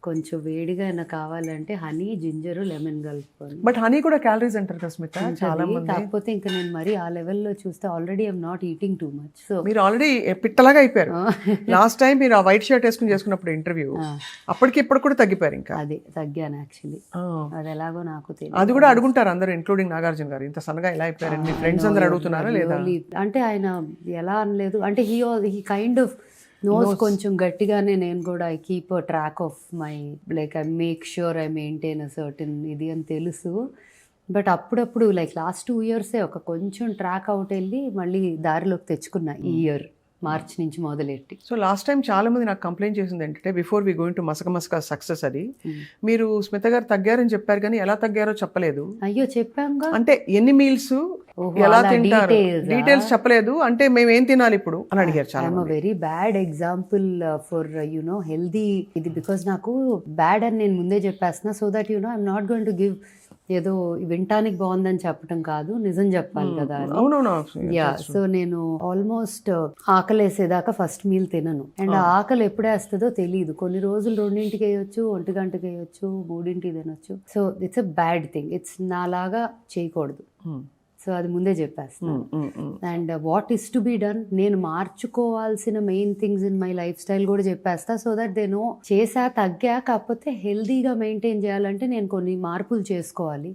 కొంచెం వేడిగా ఏమైనా కావాలంటే హనీ, జింజర్, లెమన్ కలుపుకొని బట్ హనీ కూడా క్యాలరీస్ అంటారు కదా స్మిత, చాలా ఉంటది. మంది. కాకపోతే ఇంకా నేను మరి ఆ లెవెల్లో చూస్తే already I'm not eating too much. So మీరు ఆల్రెడీ పిట్టలాగా అయిపోయారు. లాస్ట్ టైం మీరు ఆ వైట్ షర్ట్ వేసుకుని చేసుకున్నప్పుడు ఇంటర్వ్యూ, అప్పటికి ఇప్పుడు కూడా తగ్గిపోయారు ఇంకా. అది తగ్గాను యాక్చువల్లీ. అది ఎలాగో నాకు తెలియదు. అది కూడా అడుగుంటారు అందరూ, ఇంక్లూడింగ్ నాగార్జున గారు, ఇంత సన్నగా ఎలా అయిపోయారు మీ ఫ్రెండ్స్ అందరూ అడుగుతున్నారా లేదా? అంటే ఆయన ఎలా అనలేదు, అంటే హీ కైండ్ ఆఫ్ నోస్ కొంచెం గట్టిగానే. నేను కూడా I keep a track of my like I make sure I maintain a certain ఇది అని తెలుసు. బట్ అప్పుడప్పుడు లైక్ లాస్ట్ 2 years ఒక కొంచెం ట్రాక్ అవుట్ వెళ్ళి మళ్ళీ దారిలోకి తెచ్చుకున్నా ఈ ఇయర్ మార్చ్ నుంచి మొదలెట్టి. సో లాస్ట్ టైం చాలా మంది నాకు కంప్లైంట్ చేసింది ఏంటంటే, బిఫోర్ వి గోయింగ్ టు మసక సక్సెస్, అది మీరు స్మిత గారు తగ్గారని చెప్పారు కానీ ఎలా తగ్గారో చెప్పలేదు. అయ్యో చెప్పాంగా, అంటే ఎన్ని మీల్స్ ఎలా తింటారు డీటెయిల్స్ చెప్పలేదు, అంటే మేము ఏం తినాలి ఇప్పుడు అని అడిగారు చాలా. I'm a very bad example for you know healthy ఇది, బికాస్ నాకు బ్యాడ్ అని నేను ముందే చెప్పేస్తున్నా. So that you know I'm not going to give ఏదో వినటానికి బాగుందని చెప్పడం కాదు, నిజం చెప్పాలి కదా అని. అవునవును. యా, సో నేను ఆల్మోస్ట్ ఆకలి వేసేదాకా ఫస్ట్ మీల్ తినను. అండ్ ఆకలి ఎప్పుడు వేస్తుందో తెలియదు. కొన్ని రోజులు 2ంటికి వేయొచ్చు, 1 గంటకి వేయొచ్చు, 3ంటికి తినొచ్చు. So it's a bad thing. It's నాలాగా చేయకూడదు. సో అది ముందే చెప్పేస్తాను. And what is to be done, నేను మార్చుకోవాల్సిన main things in my lifestyle కూడా చెప్పేస్తా. సో దట్ దే నో చేసా తగ్గా, కాకపోతే హెల్దీగా మెయింటైన్ చేయాలంటే నేను కొన్ని మార్పులు చేసుకోవాలి,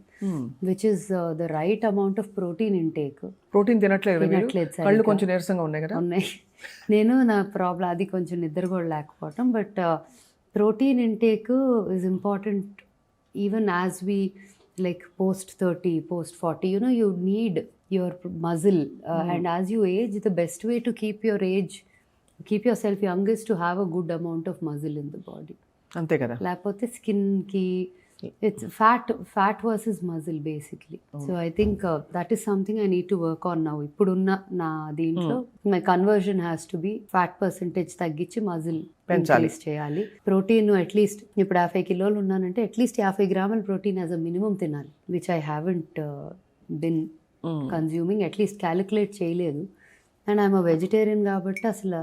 which is the right amount of protein intake. Protein తినట్లేదు సార్, కళ్ళు కొంచెం నీరసంగా ఉన్నాయి కదా. ఉన్నాయి. నేను నా ప్రాబ్లం అది కొంచెం నిద్ర కూడా లేకపోవటం. But protein intake is important even as we like post 30, post 40, you know, you need your muscle and as you age, the best way to keep yourself young is to have a good amount of muscle in the body. అంతే కదా, లేకపోతే skin కి it's fat versus muscle basically. So I think that is something I need to work on now. ఇప్పుడున్న నా దీంట్లో my conversion has to be fat percentage తగ్గించి muscle increase చేయాలి. Protein at least ఇప్పుడు 50 కిలోలు ఉన్నానంటే అట్లీస్ట్ 50 గ్రాముల ప్రోటీన్ యాజ్ అ మినిమం తినాలి, which I haven't been consuming, at least calculate చేయలేదు. అండ్ ఐఎమ్ అ వెజిటేరియన్ కాబట్టి అసలు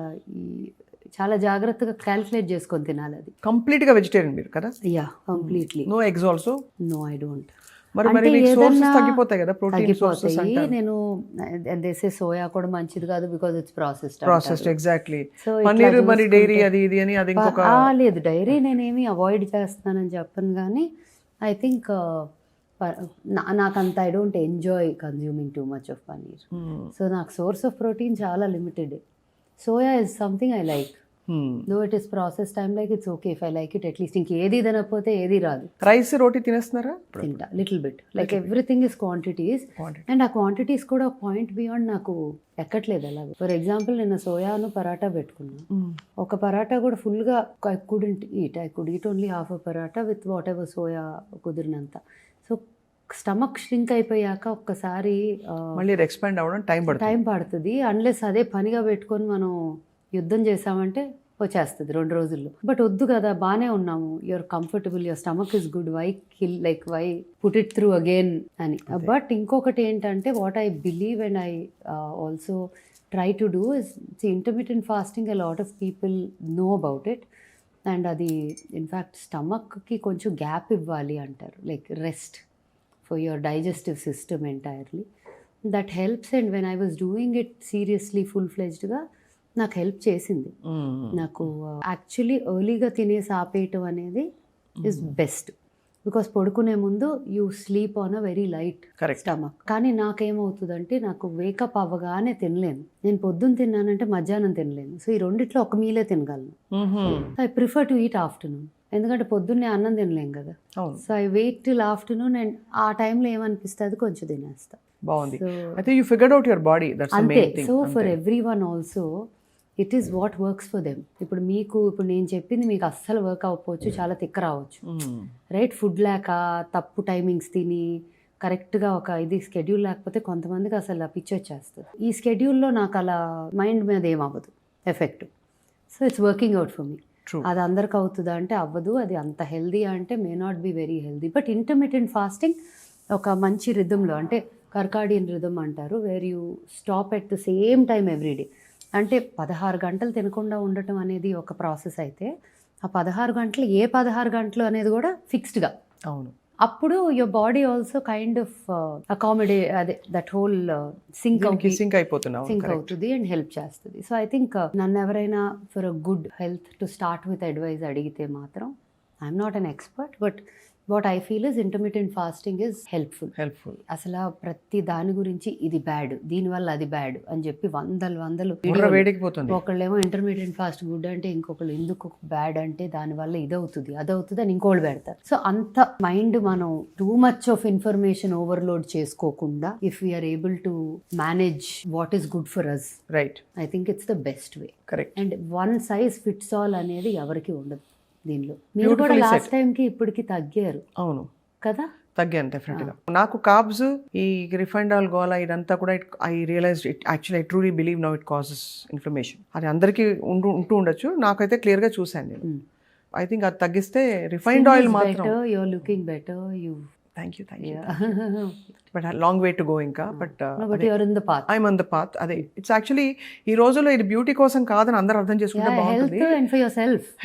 చాలా జాగ్రత్తగా క్యాలిక్యులేట్ చేసుకొని తినాలి. అది కంప్లీట్ గా వెజిటేరియన్ మీరు కదా? Yeah, completely. No eggs also? No, I don't. మరి మీకు సోర్సెస్ తగ్గిపోతాయి కదా, ప్రోటీన్ సోర్సెస్ అంటారు. నేను దేసే సోయా కూడా మంచిది కాదు because it's processed. Exactly. Paneer మరి డైరీ అది ఇది అని అది ఇంకొక. లేదు, డైరీ నేనేమి అవాయిడ్ చేస్తానని చెప్పను, కానీ ఐ థింక్ నాకంత I don't enjoy consuming two much of paneer. So నాకు సోర్స్ ఆఫ్ ప్రోటీన్ చాలా limited. Soya is something I like. Though it is processed, I'm like, it's okay if I like it at least. ఇంకేది తినకపోతే ఏది రాదు. Rice రోటీ తినేస్తున్నారా? తింటా, little bit. Like everything is quantities. And ఆ quantities కూడా point beyond నాకు ఎక్కట్లేదు. అలాగే for example నిన్న సోయాను పరాటా పెట్టుకున్నా. ఒక పరాటా కూడా ఫుల్గా I could eat only half a paratha with whatever soya కుదిరినంత. సో స్టమక్ ష్రింక్ అయిపోయాక ఒక్కసారి మళ్ళీ ఎక్స్పాండ్ అవ్వడం టైం పడుతుంది. అన్లెస్ అదే పనిగా పెట్టుకొని మనం యుద్ధం చేసామంటే వచ్చేస్తుంది 2 రోజుల్లో. బట్ వద్దు కదా, బాగానే ఉన్నాము, your comfortable, your stomach is good, why put it through again అని. బట్ ఇంకొకటి ఏంటంటే what I believe and I also try to do is intermittent fasting. A lot of people know about it. And అది in fact స్టమక్కి కొంచెం gap ఇవ్వాలి అంటారు, like rest for your digestive system entirely. That helps. And when I was doing it seriously, full-fledged గా నాకు help చేసింది. నాకు actually ఎర్లీగా తినేసి ఆపేయటం అనేది ఇస్ బెస్ట్, బికాస్ పడుకునే ముందు you sleep on a very light stomach. కానీ నాకేమవుతుందంటే నాకు వేకప్ అవ్వగానే తినలేను. నేను పొద్దున్న తిన్నానంటే మధ్యాహ్నం తినలేను. సో ఈ రెండిట్లో ఒక మీలే తినగలను. I prefer to eat afternoon, ఎందుకంటే పొద్దున్నే అన్నం తినలేం కదా. So I wait till afternoon and ఆ టైంలో ఏమనిపిస్తుంది కొంచెం తినేస్తా. బాగుంది. అయితే you figured out your body, that's the main thing. So for everyone also it is what works for them. ఇప్పుడు నేను చెప్పింది మీకు అస్సలు వర్క్ అవ్వకపోవచ్చు, చాలా తిక్క రావచ్చు, రైట్? ఫుడ్ లేక తప్పు టైమింగ్స్ తిని కరెక్ట్గా ఒక ఇది స్కెడ్యూల్ లేకపోతే కొంతమందికి అసలు పిచ్చి వచ్చేస్తుంది. ఈ స్కెడ్యూల్లో నాకు అలా మైండ్ మీద ఏమవ్వదు effect. So it's working out for me. అది అందరికి అవుతుందా అంటే అవ్వదు. అది అంత హెల్దీ అంటే may not be very healthy. But intermittent fasting ఒక మంచి రిథంలో, అంటే కర్కాడియన్ రిథమ్ అంటారు, where you stop at the same time everyday. అంటే 16 గంటలు తినకుండా ఉండటం అనేది ఒక ప్రాసెస్ అయితే ఆ 16 గంటలు ఏ 16 గంటలు అనేది కూడా ఫిక్స్డ్గా. అవును. అప్పుడు your body also kind of accommodate అదే దట్ హోల్ సింక్ అయిపోతున్నావు. సింక్ అవుతుంది అండ్ హెల్ప్ చేస్తుంది. సో ఐ థింక్ నన్ను ఎవరైనా for a good health to start with advice అడిగితే మాత్రం I'm not an expert, but what I feel is intermediate fasting is helpful. అసలు ప్రతి దాని గురించి ఇది బ్యాడ్, దీనివల్ల అది బ్యాడ్ అని చెప్పి వందలు వేడికిపోతుంది. ఒకళ్ళేమో ఇంటర్మీడియట్ ఫాస్ట్ గుడ్ అంటే, ఇంకొకళ్ళు ఎందుకు బ్యాడ్ అంటే దానివల్ల ఇదవుతుంది అదవుతుంది అని ఇంకోళ్ళు పెడతారు. సో అంత మైండ్ మనం too much of information overload చేసుకోకుండా if we are able to manage what is good for us, right, I think it's the best way. Correct. And one size fits all అనేది ఎవరికి ఉండదు దీనిలో. మీరు కూడా లాస్ట్ టైం కి ఇప్పటికి తగ్గారు. అవును కదా, తగ్గాను డెఫినెట్గా. నాకు కార్బ్స్, ఈ రిఫైన్డ్ ఆయిల్ గోలా ఇదంతా కూడా I realize it actually I truly believe now it causes inflammation. అది అందరికీ ఉంటూ ఉండొచ్చు, నాకైతే క్లియర్గా చూశాను నేను. ఐ థింక్ అది తగ్గిస్తే రిఫైన్డ్ ఆయిల్ మాత్రం. You are looking better. Thank you. But long way to go ఇంకా. But I'm on the path. అదే ఇట్స్ యాక్చువల్లీ ఈ రోజుల్లో ఇది బ్యూటీ కోసం కాదని అందరూ అర్థం చేసుకుంటే బాగుంటుంది.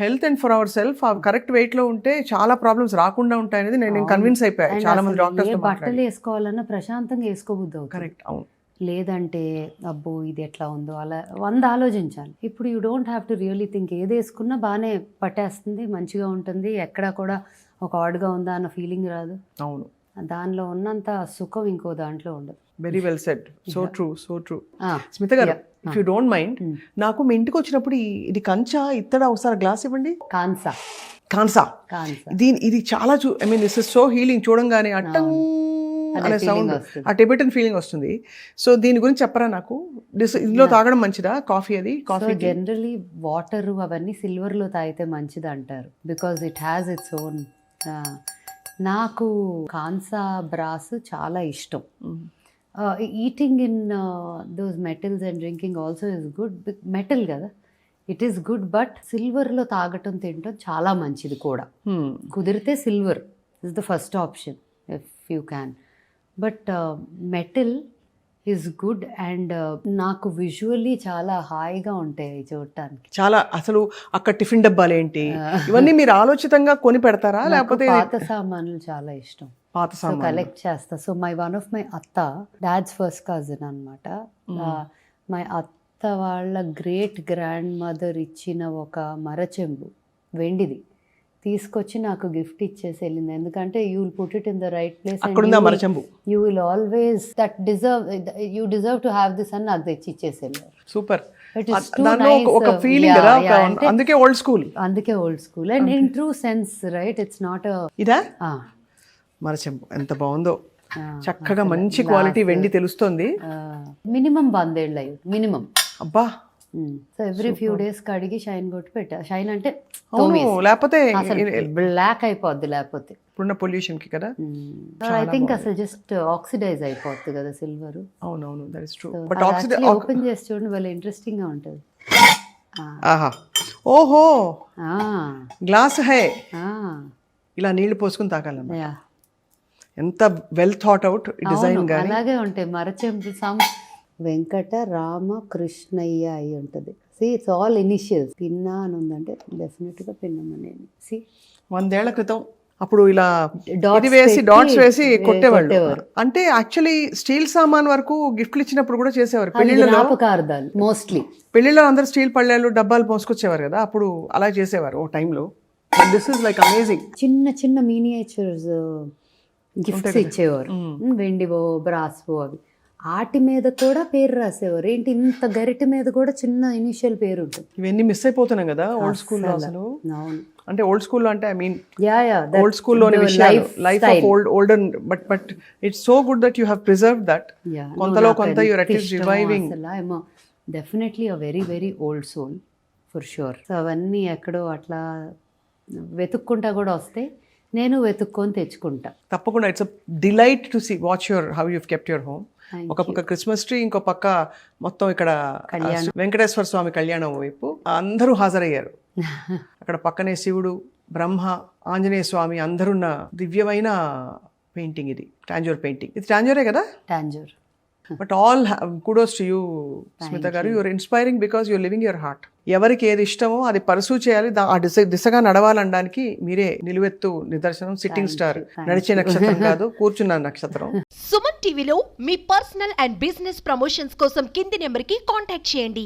Health and for our self ఆ కరెక్ట్ వెయిట్ లో ఉంటే చాలా ప్రాబ్లమ్స్ రాకుండా ఉంటాయి అనేది నేను కన్విన్స్ అయిపోయాను. చాలా మంది డాక్టర్స్ బట్టలు వేసుకోవాలన్నా ప్రశాంతంగా వేసుకోబుద్ది అవుతుంది. కరెక్ట్, అవును. లేదంటే అబ్బో ఇది ఎట్లా ఉందో అలా 100 ఆలోచించాలి. ఇప్పుడు you don't have to really think. ఏది వేసుకున్నా బాగానే పట్టేస్తుంది, మంచిగా ఉంటుంది, ఎక్కడా కూడా ఒక ఆడ్గా ఉందా అన్న ఫీలింగ్ రాదు. అవును, దానిలో ఉన్నంత సుఖం ఇంకో దాంట్లో ఉండదు. Very well said. So true, so true. Smita గారు, ఇఫ్ యూ డోంట్ మైండ్, నాకు మీ ఇంటికి వచ్చినప్పుడు ఇది కంచా ఇత్తడా ఒకసారి గ్లాస్ ఇవ్వండి. కాన్సా. ఇది చాలా I mean this is so healing. చూడంగానే అట్టం అనే సౌండ్, ఆ టిబెటన్ ఫీలింగ్ వస్తుంది. సో దీని గురించి చెప్పరా నాకు? ఇందులో తాగడం మంచిదా కాఫీ? అది కాఫీ జనరలీ వాటర్ అవన్నీ సిల్వర్ లో తాగితే మంచిది అంటారు, because it has its own. నాకు కాన్సా బ్రాస్ చాలా ఇష్టం. Eating in those metals and drinking also is good. Metal కదా, ఇట్ ఈస్ గుడ్, బట్ సిల్వర్లో తాగటం తినటం చాలా మంచిది కూడా. కుదిరితే silver is the first option if you can. But metal is good. And నాకు విజువల్లీ చాలా హాయిగా ఉంటాయి చూడటానికి. చాలా అసలు అక్కడ టిఫిన్ డబ్బాలు ఏంటి ఇవన్నీ మీరు ఆలోచితంగా కొని పెడతారా, లేకపోతే? పాత సామాన్లు చాలా ఇష్టం, పాత సామాన్లు కలెక్ట్ చేస్తా. సో వన్ ఆఫ్ మై అత్త, డాడ్స్ ఫస్ట్ కజిన్ అనమాట, మై అత్త వాళ్ళ గ్రేట్ గ్రాండ్ మదర్ ఇచ్చిన ఒక మరచెంబు వెండిది తీసుకొచ్చి నాకు గిఫ్ట్ ఇచ్చేసి వెళ్ళింది. ఎందుకంటే you will put it in the right place, you will always that you deserve to have this అని నాకు తెచ్చి ఇచ్చేసి వెళ్ళారు. సూపర్. ఒక ఫీలింగ్ కదా, అందుకే old school. And in true sense, right? It's not ఇదా మరచెంబు. ఎంత బాగుందో, చక్కగా మంచి క్వాలిటీ వెండి తెలుస్తుంది. మినిమం 100 ఏళ్ళు అయ్యి మినిమం. అబ్బా. సో ఎవ్రీ ఫ్యూ డేస్ కడిగి షైన్ కొట్టి పెట్టా. షైన్ అంటే లేకపోతే బ్లాక్ అయిపోద్ది, లేకపోతే ఇప్పుడున్న పొల్యూషన్ కి కదా. ఐ థింక్ అసలు జస్ట్ ఆక్సిడైజ్ అయిపోద్ది కదా సిల్వర్. అవునవును, that is true. But open చేసి చూడండి, వాళ్ళు ఇంట్రెస్టింగ్ గా ఉంటది. ఆహా, ఓహో, గ్లాస్ హై. ఇలా నీళ్లు పోసుకుని తాగాలన్నమాట. ఎంత వెల్ థాట్ అవుట్ డిజైన్ గాని. అలాగే ఉంటాయి మరచెంపు. వెంకట రామ కృష్ణయ్య అయి ఉంటుంది. See it's all initials. Pinna అని ఉందంటే డెఫినెట్గా పిన్నమనేది. సి 100 ఏళ్ల క్రితం అప్పుడు ఇలా డాట్స్ వేసి కొట్టేవాళ్ళు. అంటే యాక్చువల్లీ స్టీల్ సామాన్ వరకు గిఫ్ట్లు ఇచ్చినప్పుడు కూడా చేసేవారు పెళ్లిళ్ళలో. మోస్ట్లీ పెళ్లిళ్ళలో అందరూ స్టీల్ పళ్ళాలు డబ్బాలు పోసుకొచ్చేవారు కదా, అప్పుడు అలా చేసేవారు ఓ టైంలో. This is like amazing. చిన్న చిన్న మినియేచర్స్ గిఫ్ట్స్ ఇచ్చేవారు, వెండివో బ్రాస్వో అవి. ఆటి మీద కూడా పేరు రాసేవారు. ఏంటి, ఇంత గరిటె మీద కూడా చిన్న ఇనిషియల్ పేరు ఉంటుంది. ఇవన్నీ మిస్ అయిపోతున్నాం కదా ఓల్డ్ స్కూల్లో. అసలు అంటే ఓల్డ్ స్కూల్లో అంటే ఐ మీన్ ఓల్డ్ స్కూల్లోని విషయాలు, life of olden. But it's so good that you have preserved that. కొంతలో కొంత you are at least reviving. Definitely a very very old soul for sure. సో అవన్నీ ఎక్కడో అట్లా వెతుక్కుంటా కూడా వస్తే నేను వెతుక్కొని తెచ్చుకుంటా తప్పకుండా. It's a delight to see watch your how you kept your home. ఒక పక్క క్రిస్మస్ ట్రీ, ఇంకో పక్క మొత్తం ఇక్కడ వెంకటేశ్వర స్వామి కళ్యాణం వైపు అందరూ హాజరయ్యారు. అక్కడ పక్కనే శివుడు, బ్రహ్మ, ఆంజనేయ స్వామి అందరున్న దివ్యమైన పెయింటింగ్ ఇది. టాంజూర్ పెయింటింగ్. ఇది టాంజూరే కదా? Tanjore. But all kudos to you Smita garu. You're inspiring because you're living your heart. ఎవరికి ఏది ఇష్టమో అది పర్సూ చేయాలి, ఆ దిశగా నడవాలనడానికి మీరే నిలువెత్తు నిదర్శనం. సిట్టింగ్ స్టార్, నడిచే నక్షత్రం కాదు, కూర్చున్న నక్షత్రం. సుమన్ టీవీలో మీ పర్సనల్ అండ్ బిజినెస్ ప్రమోషన్స్ కోసం కింది నెంబర్కి కాంటాక్ట్ చేయండి.